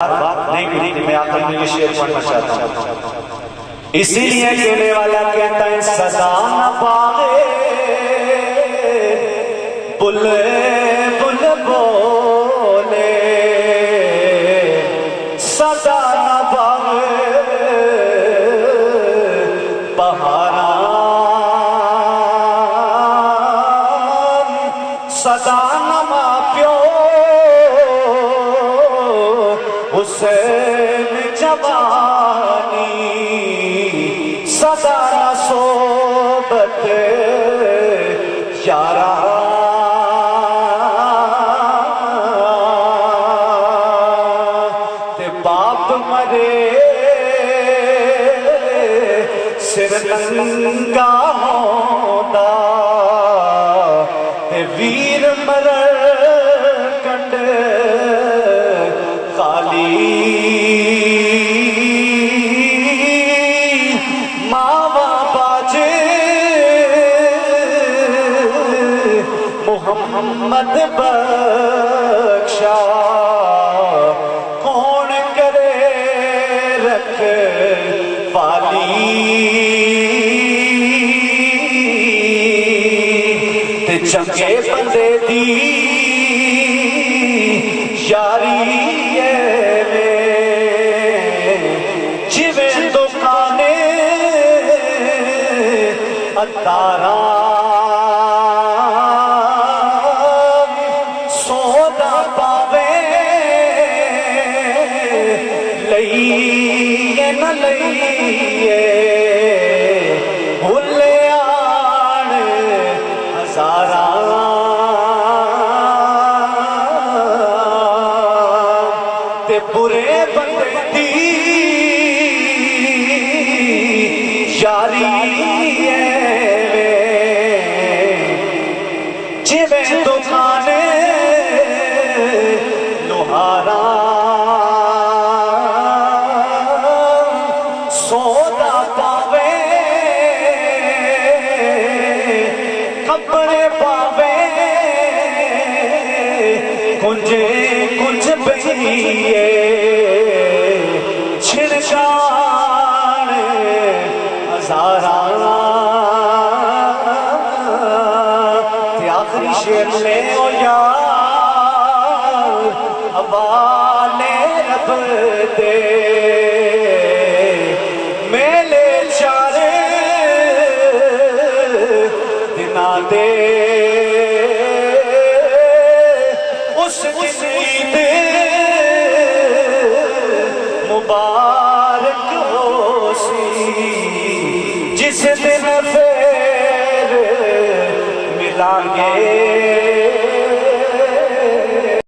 نہیں میں آخر میں یہ شعر پڑھنا چاہتا ہوں. اسی لیے کہنے والا کہتا ہے سزا نہ پاوے بل بل بولے، سزا نہ پاوے بہاراں، سزا نہ ماں پیو حسین جوانی، سزا نہ صحبت یارا، تے باپ مرے سر ننگا ہوندا، تے ویر مرر کنڈ خالی، ماوا باجے محمد بخشا، کون کرے رکھ والی، تے چنگے بندے دی یاری اتارا سودا پاوے لئیے نہ لئیے، بھولے آن ہزاراں، تے برے بندے دی یاری دکانے لوہارا، سودا پاوے کپڑے پاوے، کنجے کنج بہیے چھڑکان ہزاراں، آخری شعر لے او یار حوالے رب دے، میلے چارے دنا دے، اس عید مبارک ہو سی، جس دن پھر ملیں گے